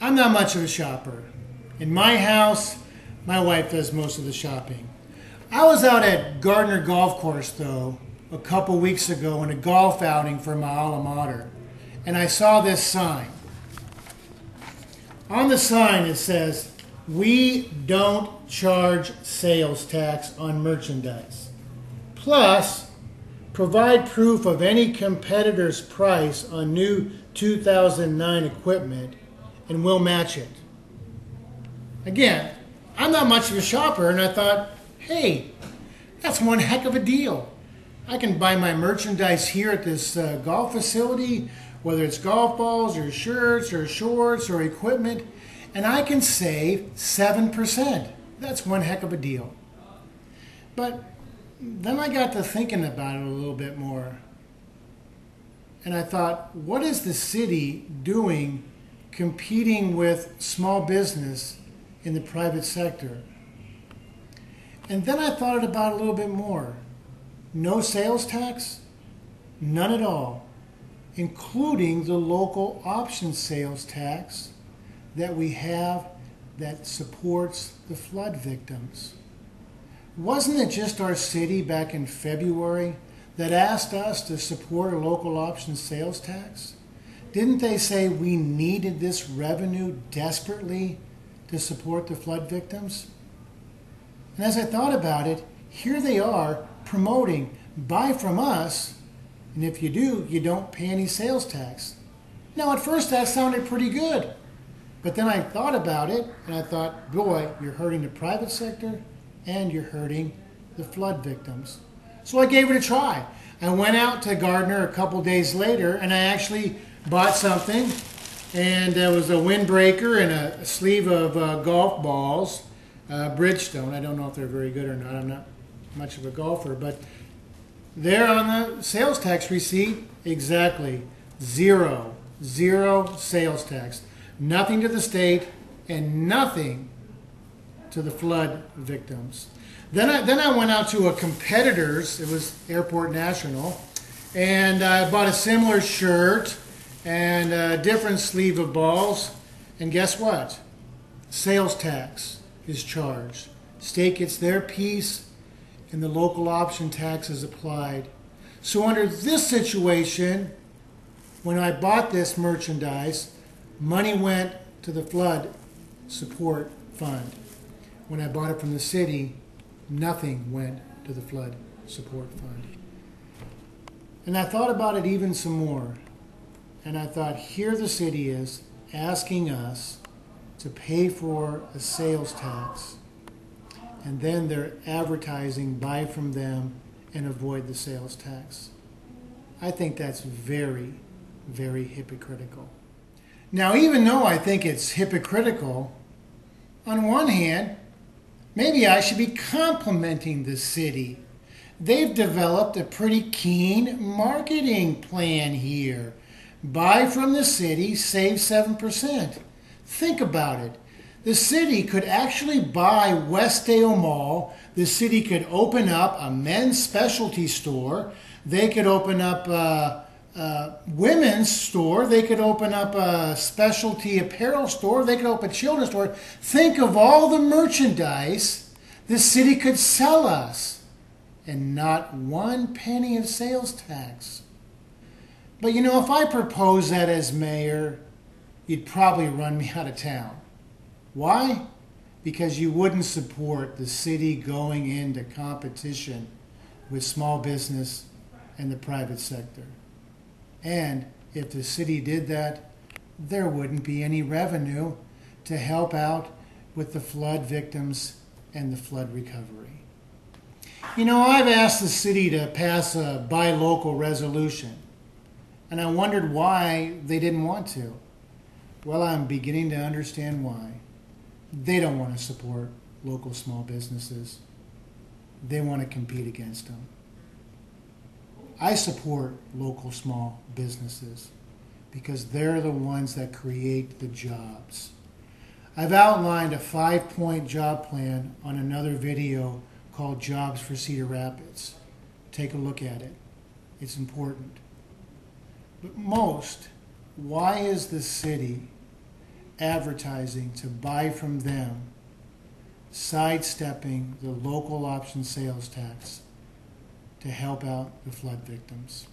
I'm not much of a shopper. In my house, my wife does most of the shopping. I was out at Gardner Golf Course, though, a couple weeks ago in a golf outing for my alma mater, and I saw this sign. On the sign it says, "We don't charge sales tax on merchandise. Plus, provide proof of any competitor's price on new 2009 equipment and we'll match it." Again, I'm not much of a shopper, and I thought, hey, that's one heck of a deal. I can buy my merchandise here at this golf facility, whether it's golf balls or shirts or shorts or equipment, and I can save 7%. That's one heck of a deal. But then I got to thinking about it a little bit more, and I thought, what is the city doing competing with small business in the private sector? And then I thought about it a little bit more. No sales tax? None at all, including the local option sales tax that we have that supports the flood victims. Wasn't it just our city back in February that asked us to support a local option sales tax? Didn't they say we needed this revenue desperately to support the flood victims? And as I thought about it, here they are promoting, buy from us, and if you do, you don't pay any sales tax. Now, at first that sounded pretty good, but then I thought about it, and I thought, boy, you're hurting the private sector, and you're hurting the flood victims. So I gave it a try. I went out to Gardner a couple days later, and I actually bought something, and there was a windbreaker and a sleeve of golf balls, Bridgestone. I don't know if they're very good or not. I'm not much of a golfer, but there on the sales tax receipt, exactly zero sales tax. Nothing to the state and nothing to the flood victims. Then I went out to a competitor's, it was Airport National, and I bought a similar shirt and a different sleeve of balls, and guess what? Sales tax is charged. State gets their piece, and the local option tax is applied. So under this situation, when I bought this merchandise, money went to the flood support fund. When I bought it from the city, nothing went to the flood support fund. And I thought about it even some more. And I thought, here the city is asking us to pay for a sales tax, and then they're advertising, buy from them and avoid the sales tax. I think that's very, very hypocritical. Now, even though I think it's hypocritical, on one hand, maybe I should be complimenting the city. They've developed a pretty keen marketing plan here. Buy from the city, save 7%. Think about it. The city could actually buy Westdale Mall. The city could open up a men's specialty store. They could open up a women's store. They could open up a specialty apparel store. They could open a children's store. Think of all the merchandise the city could sell us, and not one penny of sales tax. But you know, if I proposed that as mayor, you'd probably run me out of town. Why? Because you wouldn't support the city going into competition with small business and the private sector. And if the city did that, there wouldn't be any revenue to help out with the flood victims and the flood recovery. You know, I've asked the city to pass a buy local resolution, and I wondered why they didn't want to. Well, I'm beginning to understand why. They don't want to support local small businesses. They want to compete against them. I support local small businesses because they're the ones that create the jobs. I've outlined a 5-point job plan on another video called Jobs for Cedar Rapids. Take a look at it. It's important. But most, why is the city advertising to buy from them, sidestepping the local option sales tax to help out the flood victims.